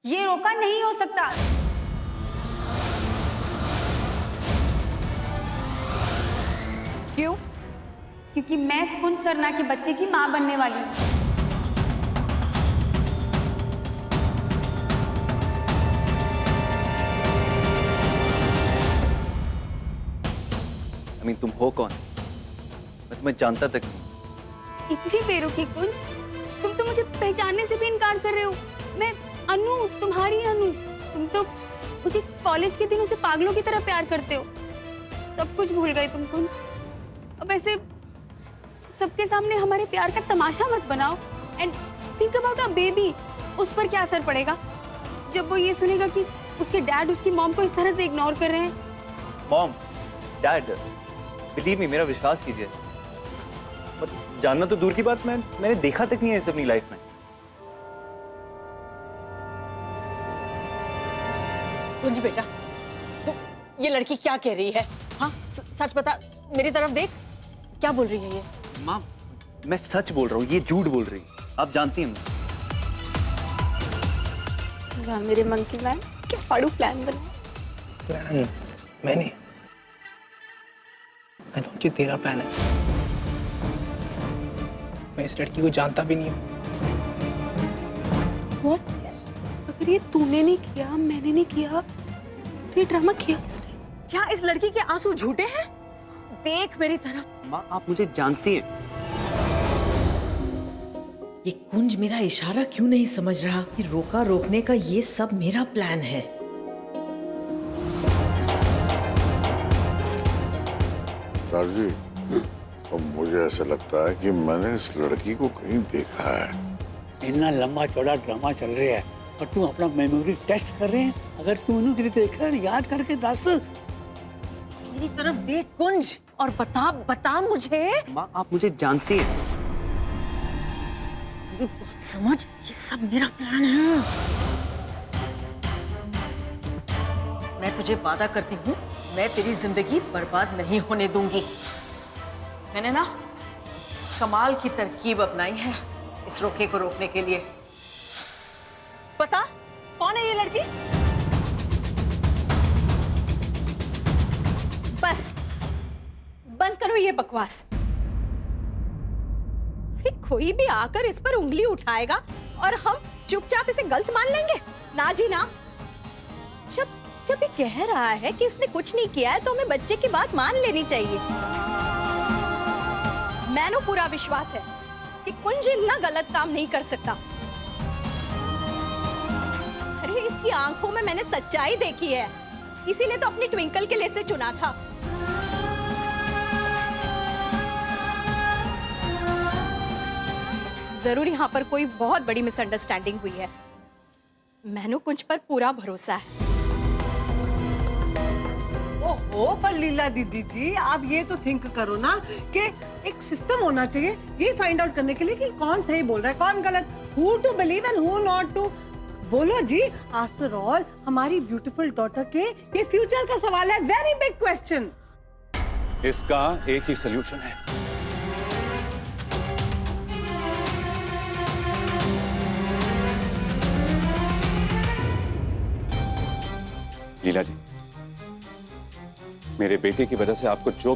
ये रोका नहीं हो सकता। क्यों? क्योंकि मैं कुंज सरना के बच्चे की मां बनने वाली हूँ। तुम हो कौन? मैं तुम्हें जानता तक नहीं। इतनी बेरुखी कुंज, तुम तो मुझे पहचानने से भी इनकार कर रहे हो। मैं अनु, तुम्हारी अनु। तुम तो मुझे कॉलेज के दिनों से पागलों की तरह प्यार करते हो। सब कुछ भूल गए तुम कुंज। अब ऐसे सबके सामने हमारे प्यार का तमाशा मत बनाओ। And think about a baby. उस पर क्या असर पड़ेगा जब वो ये सुनेगा कि उसके डैड उसकी मॉम को इस तरह से इग्नोर कर रहे हैं? मॉम, डैड, बिलीव मी, मेरा विश्वास कीजिए। जानना तो दूर की बात, मैंने देखा तक नहीं है इस अपनी लाइफ में। कुंज बेटा, तो ये लड़की क्या कह रही है? हाँ, सच बता, मेरी तरफ देख। क्या बोल रही है ये? माँ, मैं सच बोल रहा हूँ, ये झूठ बोल रही है। आप जानती हैं वाह मेरे मंकी मैन, क्या फाड़ू प्लान बना। प्लान? मैंने सोची तेरा प्लान है। मैं इस लड़की को जानता भी नहीं हूँ। What? Yes. अगर ये तूने नहीं किया, मैंने नहीं किया, तो ये ड्रामा किया किसने? क्या इस लड़की के आंसू झूठे हैं? देख मेरी तरफ। माँ, आप मुझे जानती हैं। ये कुंज मेरा इशारा क्यों नहीं समझ रहा कि रोका रोकने का ये सब मेरा प्लान है। सर जी, तो मुझे ऐसा लगता है कि मैंने इस लड़की को कहीं देखा है। इतना लंबा चौड़ा ड्रामा चल रहा है और तुम अपना मेमोरी टेस्ट कर रहे हैं। अगर तुम देखा याद करके दस। मेरी तरफ देख कुंज और बता मुझे। माँ, आप मुझे जानती हैं। मेरी बात समझ, ये सब मेरा प्लान है। मैं तुझे वादा करती हूँ, मैं तेरी जिंदगी बर्बाद नहीं होने दूंगी। मैंने ना कमाल की तरकीब अपनाई है इस रोके को रोकने के लिए। पता कौन है ये लड़की? बस बंद करो ये बकवास। अरे कोई भी आकर इस पर उंगली उठाएगा और हम चुपचाप इसे गलत मान लेंगे? ना जी ना। जब ये कह रहा है कि इसने कुछ नहीं किया है तो हमें बच्चे की बात मान लेनी चाहिए। मैंने पूरा विश्वास है कि कुंज इतना गलत काम नहीं कर सकता। अरे इसकी आंखों में मैंने सच्चाई देखी है, इसीलिए तो अपनी ट्विंकल के लिए से चुना था। जरूर यहाँ पर कोई बहुत बड़ी मिसअंडरस्टैंडिंग हुई है। मैंने कुंज पर पूरा भरोसा है। ओहो, पर लीला दीदी जी, आप ये तो थिंक करो ना कि एक सिस्टम होना चाहिए ये फाइंड आउट करने के लिए कि कौन सही बोल रहा है, कौन गलत, who to believe and who not to. बोलो जी, आफ्टर ऑल हमारी ब्यूटीफुल डॉटर के ये फ्यूचर का सवाल है, वेरी बिग क्वेश्चन। इसका एक ही सलूशन है। लीला जी, मेरे बेटे की वजह से आपको जो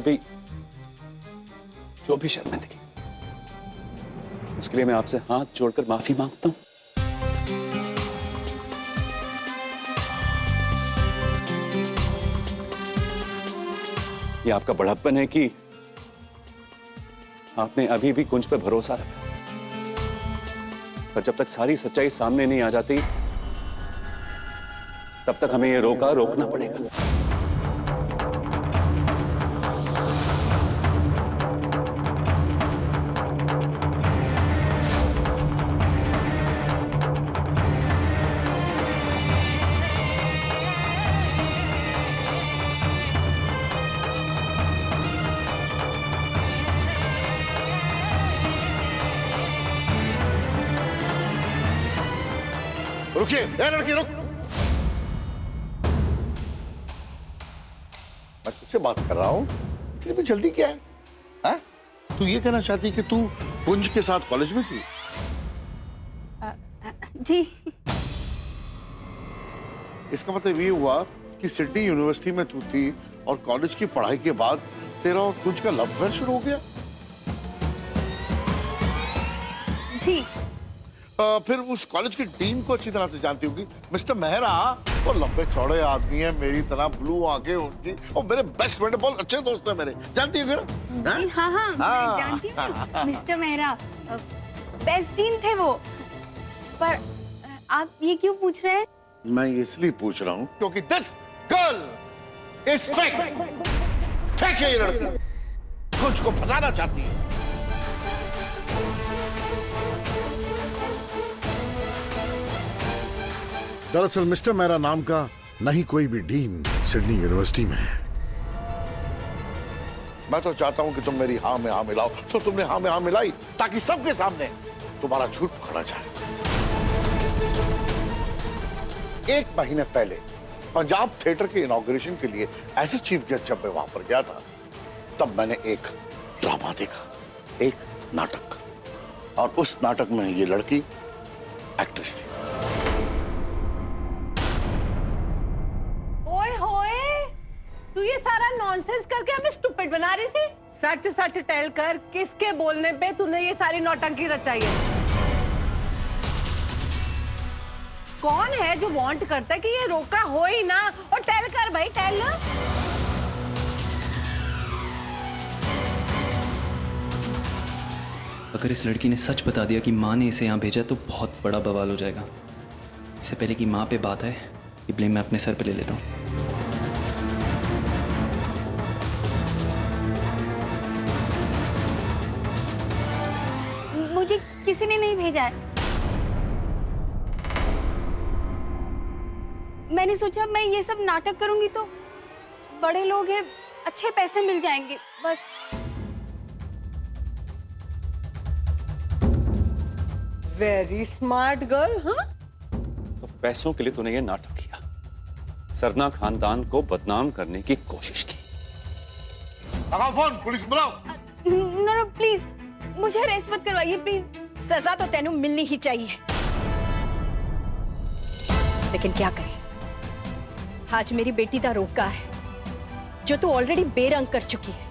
भी शर्मिंदगी, उसके लिए मैं आपसे हाथ जोड़कर माफी मांगता हूं। ये आपका बड़प्पन है कि आपने अभी भी कुंज पर भरोसा रखा, पर जब तक सारी सच्चाई सामने नहीं आ जाती तब तक हमें ये रोकना पड़ेगा। रुकिए, ए लड़की रुक। मैं तुझसे बात कर रहा हूँ, इतनी भी जल्दी क्या है? हाँ? तू ये कहना चाहती कि तू कुंज के साथ कॉलेज में थी? जी। इसका मतलब ये हुआ कि सिडनी यूनिवर्सिटी में तू थी और कॉलेज की पढ़ाई के बाद तेरा और कुछ का लव अफेयर शुरू हो गया। जी फिर उस कॉलेज के डीन को अच्छी तरह से जानती होगी, मिस्टर मेहरा। वो लंबे चौड़े आदमी है, मेरी तरह ब्लू आंखें उनकी, और मेरे बेस्ट फ्रेंड, बहुत अच्छे दोस्त है मेरे, जानती हो ना? जी हाँ हाँ मैं जानती हूँ मिस्टर मेहरा, बेस्ट डीन थे वो। पर आप ये क्यों पूछ रहे हैं? मैं इसलिए पूछ रहा हूँ क्योंकि this girl is fake. Fake है ये लड़की, कुछ को फंसाना चाहती है। दरअसल मिस्टर मेरा नाम का नहीं कोई भी डीन सिडनी यूनिवर्सिटी में है। मैं तो चाहता हूं कि तुम मेरी हाँ में हाँ मिलाओ। सो तुमने हाँ में हाँ मिलाई ताकि सबके सामने तुम्हारा झूठ पकड़ा जाए। एक महीने पहले पंजाब थिएटर के इनॉग्रेशन के लिए एज ए चीफ गेस्ट जब मैं वहां पर गया था, तब मैंने एक ड्रामा देखा, एक नाटक, और उस नाटक में ये लड़की एक्ट्रेस थी। ओए होए, तू ये सारा नॉनसेंस करके हमें स्टूपिड बना रही थी। सच सच टेल कर, किसके बोलने पे तूने ये सारी नौटंकी रचाई है? कौन है जो वांट करता है कि ये रोका हो ही ना? और टेल कर भाई, टेल ना। अगर इस लड़की ने सच बता दिया कि माँ ने इसे यहाँ भेजा तो बहुत बड़ा बवाल हो जाएगा। इससे पहले कि माँ पे बात आए, ये ब्लेम मैं अपने सर पे ले लेता हूँ। मुझे किसी ने नहीं भेजा है। मैंने सोचा मैं ये सब नाटक करूंगी तो बड़े लोग हैं, अच्छे पैसे मिल जाएंगे, बस। Very smart girl. हाँ, तो पैसों के लिए तूने ये नाटक किया, सरना खानदान को बदनाम करने की कोशिश की। लगाओ फोन, पुलिस बुलाओ। नो नो प्लीज, मुझे अरेस्ट मत करवाइए प्लीज। सजा तो तेनू मिलनी ही चाहिए, लेकिन क्या करें, आज मेरी बेटी दा रोका है जो तू ऑलरेडी बेरंग कर चुकी है,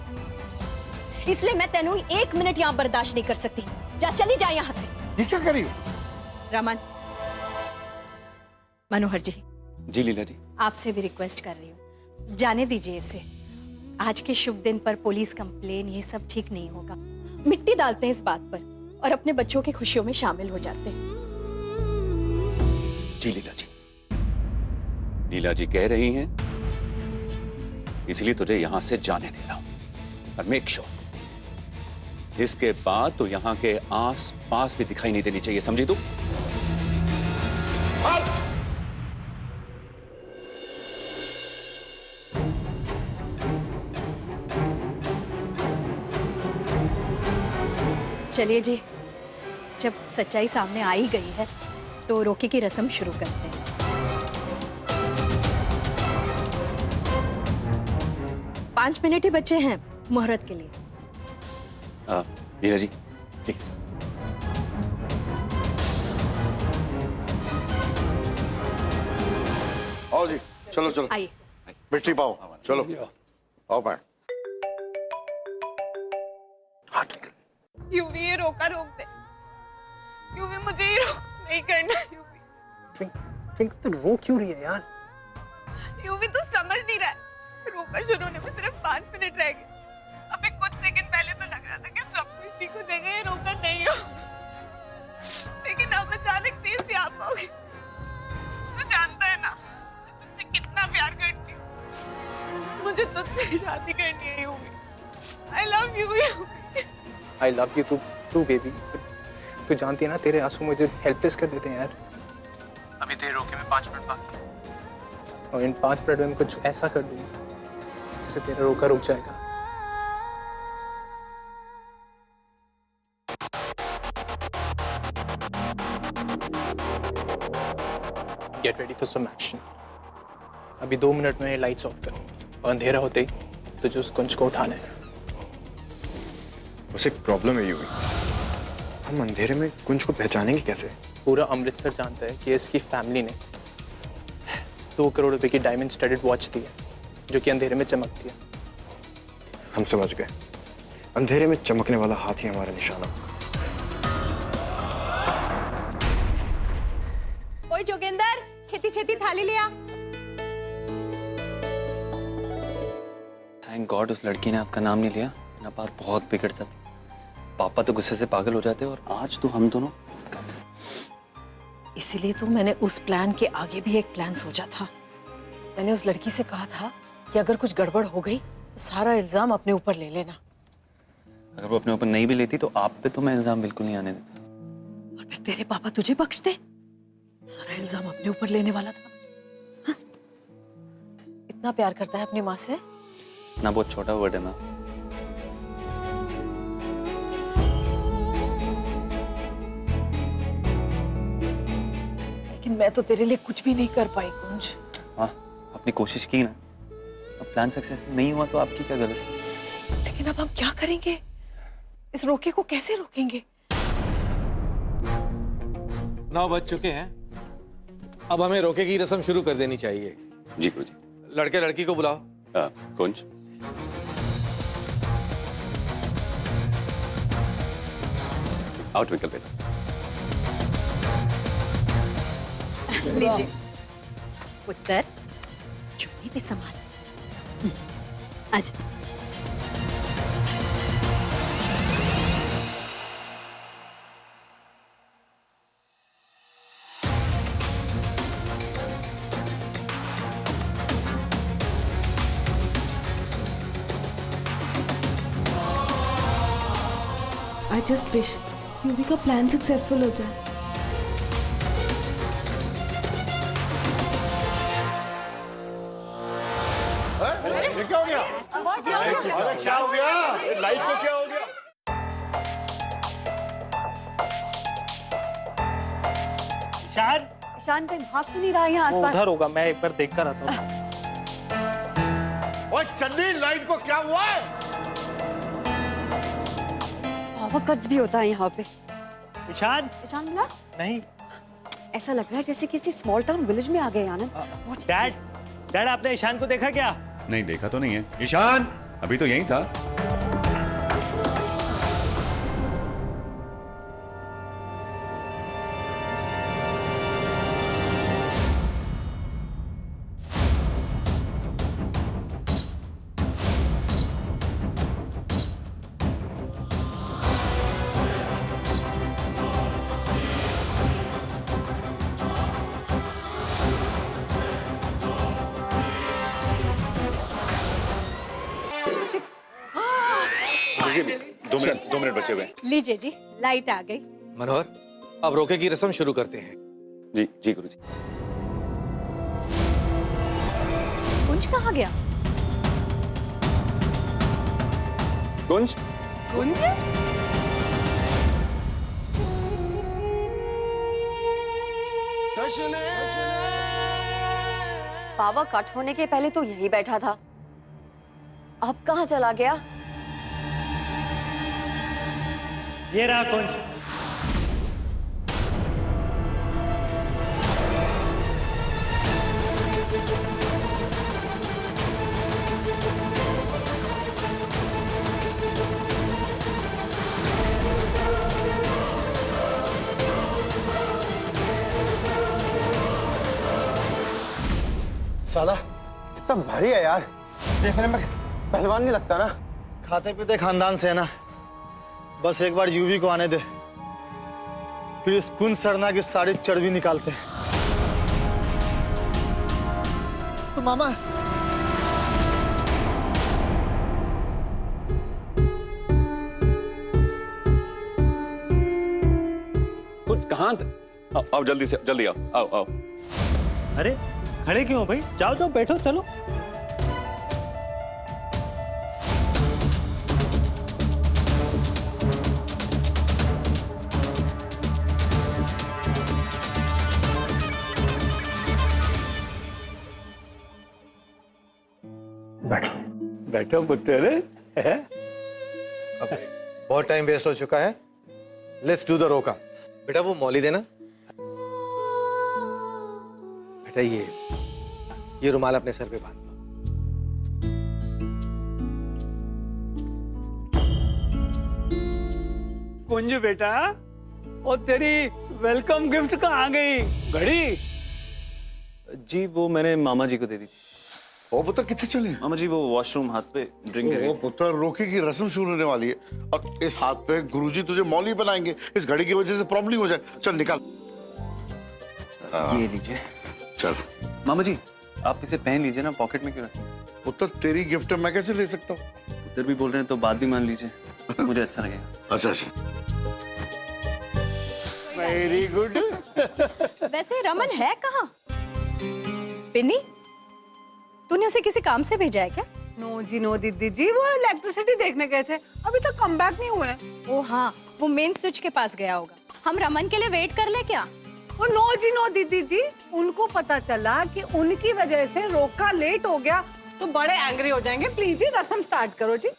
इसलिए मैं तेनू 1 मिनट यहाँ बर्दाश्त नहीं कर सकती। जा, चली जा यहाँ से। ये क्या कर रही हो? रमन, मनोहर जी, जी लीला जी, आपसे भी रिक्वेस्ट कर रही हूँ, जाने दीजिए इसे। आज के शुभ दिन पर पुलिस कंप्लेन, ये सब ठीक नहीं होगा। मिट्टी डालते हैं इस बात पर और अपने बच्चों की खुशियों में शामिल हो जाते हैं। जी लीला जी, लीला जी कह रही हैं, इसलिए तुझे यहां से जाने दे रहा हूं। और मेक श्योर इसके बाद तो यहां के आस पास भी दिखाई नहीं देनी चाहिए, समझी तू? चलिए जी, जब सच्चाई सामने आ ही गई है तो रोके की रस्म शुरू करते हैं। पांच मिनट ही बचे हैं मुहूर्त के लिए। लीला जी प्लीज। आओ जी, चलो चलो, आइए। मिट्टी पाओ, चलो आओ। मैं हाँ ठीक है। यूवी ये रोका रोक दे। यूवी मुझे ये रोक नहीं करना। यूवी ट्विंकल तो रो क्यों रही है यार? यूवी तू समझ नहीं रहा है, रोका शुरू होने में सिर्फ 5 मिनट रह गए। अबे कुछ सेकंड पहले तो लग रहा था कि सब कुछ ठीक हो जाएगा, ये रोका नहीं हो, लेकिन अब अचानक से इससे आप पाओगे। तू जानता है ना मैं तुझसे कितना प्यार करती हूँ। मुझे तुझसे शादी करनी है Yuvi. I love you Yuvi. I love you too baby. तू जानती है ना, तेरे आंसू मुझे हेल्पलेस कर देते हैं यार। अभी तेरे रोके में 5 मिनट बाकी है, और इन 5 मिनट में मैं कुछ ऐसा कर दूंगी जिससे तेरा रोका रुक जाएगा। Get ready for some action. अभी 2 मिनट में लाइट्स ऑफ करो और अंधेरा होते ही तुझे उस कुंज को उठाना है। बस एक प्रॉब्लम है यूवी, हम अंधेरे में कुंज को पहचानेंगे कैसे? पूरा अमृतसर जानता है कि इसकी फैमिली ने 2 करोड़ रुपए की डायमंड स्टडेड वॉच दी है, जो कि अंधेरे में चमकती है। हम समझ गए, अंधेरे में चमकने वाला हाथ ही हमारा निशाना। ओए जोगेंदर, छेती छेती थाली ले आ। थैंक गॉड उस लड़की ने आपका नाम नहीं लिया, ना बात बहुत बिगड़ जाती। पापा तो गुस्से से पागल हो जाते और आज तो हम दोनों। इसीलिए तो मैंने उस प्लान के आगे भी एक प्लान सोचा था। मैंने उस लड़की से कहा था कि अगर कुछ गड़बड़ हो गई तो सारा इल्जाम अपने ऊपर ले लेना। अगर वो अपने ऊपर नहीं भी लेती तो आप पे तो मैं इल्जाम बिल्कुल नहीं आने देता। और फिर तेरे पापा तुझे बख्श दे। सारा इल्जाम अपने ऊपर लेने वाला था। हाँ? इतना प्यार करता है अपनी माँ से। ना बहुत छोटा वर्ड है ना। लेकिन मैं तो तेरे लिए कुछ भी नहीं कर पाई कुंज। हाँ, अपनी कोशिश की ना। अब प्लान सक्सेसफुल नहीं हुआ तो आपकी क्या गलती है? लेकिन अब हम क्या करेंगे? इस रोके को कैसे रोकेंगे? 9 बज चुके हैं, अब हमें रोके की रस्म शुरू कर देनी चाहिए। जी गुरुजी। लड़के लड़की को बुलाओ। कुंज, आओ ट्विंकल बेटा। लीजिए पुत्र, चुन्नी दे संभाल। आज आई जस्ट विश यूवी का प्लान सक्सेसफुल हो जाए। ये क्या हो गया? अरे क्या हो गया? लाइट को क्या हो गया? ईशान, ईशान कहीं भाग तो नहीं रहा यहाँ आसपास? उधर होगा, मैं एक बार देख कर आता हूँ। ओए चन्नी, लाइट को क्या हुआ है? पावर कट्स भी होता है यहाँ पे। ईशान, ईशान मिला? नहीं। ऐसा लग रहा है जैसे किसी स्मॉल टाउन विलेज में आ गए आनंद। डैड आपने ईशान को देखा क्या? नहीं देखा तो नहीं है। ईशान अभी तो यहीं था। जी, 2 मिनट बचे हुए। लीजिए जी, लाइट आ गई। मनोहर, अब रोके की रस्म शुरू करते हैं। जी जी गुरुजी। कुंज कहाँ गया? कुंज, कुंज? पावर कट होने के पहले तो यही बैठा था, अब कहाँ चला गया? ये रहा कुंज। साला कितना भारी है यार, देखने में पहलवान नहीं लगता ना। खाते पीते खानदान से है ना, बस एक बार यूवी को आने दे, फिर इस कुंज सरना की सारी चर्बी निकालते हैं। तो मामा कुछ कहाँ थे? आओ जल्दी से, जल्दी आओ, आओ आओ। अरे खड़े क्यों हो भाई? जाओ जाओ बैठो, चलो। बैठो पुत्र। अब बहुत टाइम वेस्ट हो चुका है, लेट्स डू द रोका। बेटा वो मौली देना। बेटा ये ये रुमाल अपने सर पे बांध लो। कुंज बेटा, और तेरी वेलकम गिफ्ट कहाँ गई? घड़ी? जी वो मैंने मामा जी को दे दी थी। ओ पुत्र कितने चले? मामा जी वो वॉशरूम हाथ पे ड्रिंक ओ पुत्र, रोके की रस्म शुरू होने वाली है और इस हाथ पे गुरुजी तुझे मौली बनाएंगे। इस घड़ी की वजह से प्रॉब्लम हो जाए। चल निकाल। ये लीजिए। चल मामा जी आप इसे पहन लीजिए ना, पॉकेट में क्यों रखें? पुत्र तेरी गिफ्ट मैं कैसे ले सकता हूँ? उधर भी बोल रहे हैं तो बात भी मान लीजिए, मुझे अच्छा लगेगा। अच्छा अच्छा। Very good. वैसे रमन है कहाँ? पिन्नी, तूने उसे किसी काम से भेजा है क्या? नो जी नो दीदी जी, वो इलेक्ट्रिसिटी देखने गए थे, अभी तक कम बैक नहीं हुए। ओ हाँ, वो मेन स्विच के पास गया होगा। हम रमन के लिए वेट कर ले क्या? वो नो जी नो दीदी जी, उनको पता चला कि उनकी वजह से रोका लेट हो गया तो बड़े एंग्री हो जाएंगे। प्लीज जी रस्म स्टार्ट करो जी।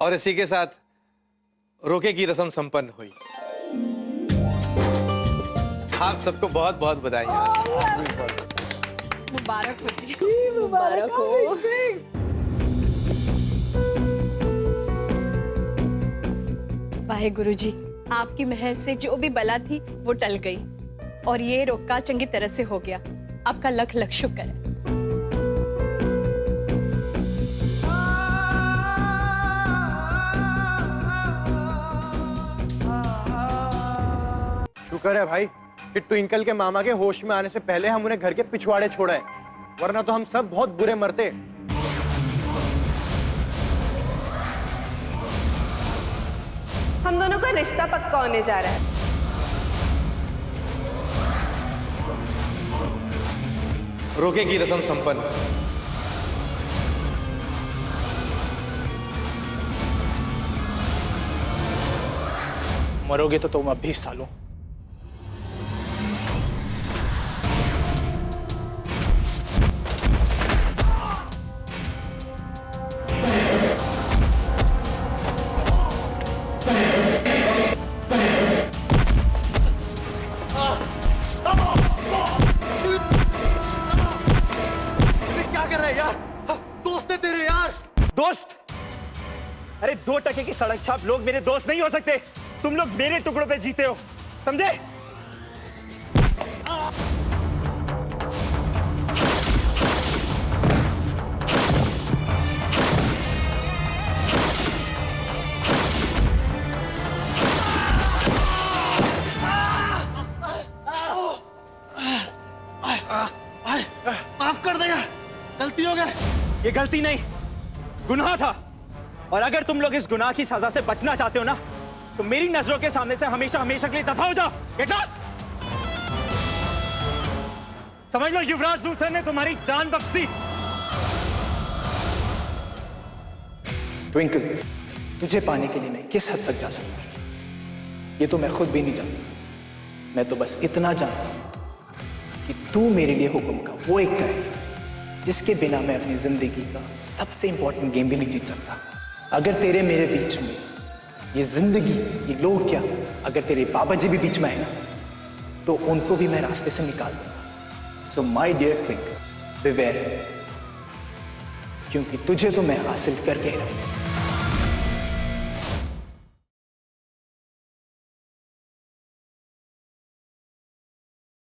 और इसी के साथ रोके की रस्म संपन्न हुई। आप सबको बहुत बहुत बधाई। मुबारक हो जी, मुबारक हो। वाहे गुरुजी, आपकी मेहर से जो भी बला थी वो टल गई और ये रोका चंगी तरह से हो गया। आपका लख लख शुक्र है। शुक्र है भाई कि ट्विंकल के मामा के होश में आने से पहले हम उन्हें घर के पिछवाड़े छोड़े, वरना तो हम सब बहुत बुरे मरते। हम दोनों का रिश्ता पक्का होने जा रहा है। रोके की रस्म संपन्न। मरोगे तो तुम अब 20 सालों। क्या कर रहे हैं यार? दोस्त है तेरे यार। दोस्त? अरे 2 टके की सड़क छाप लोग मेरे दोस्त नहीं हो सकते। तुम लोग मेरे टुकड़ों पे जीते हो, समझे? माफ कर दे यार, गलती हो गई। ये गलती नहीं, गुनाह था। और अगर तुम लोग इस गुनाह की सजा से बचना चाहते हो ना, तो मेरी नजरों के सामने से हमेशा हमेशा के लिए दफा हो जाओ। Get lost. समझ लो युवराज लूथर ने तुम्हारी जान बख्श दी। ट्विंकल, तुझे पाने के लिए मैं किस हद तक जा सकता हूं ये तो मैं खुद भी नहीं जानता। मैं तो बस इतना जानता हूं कि तू मेरे लिए हुक्म का वो एक करे जिसके बिना मैं अपनी जिंदगी का सबसे इंपॉर्टेंट गेम भी नहीं जीत सकता। अगर तेरे मेरे बीच में ये जिंदगी, ये लोग क्या, अगर तेरे बाबा जी भी बीच में आए ना, तो उनको भी मैं रास्ते से निकाल दूंगा। सो माई डियर ट्विंकल, बिवेयर, क्योंकि तुझे तो मैं हासिल करके ही रहूंगा।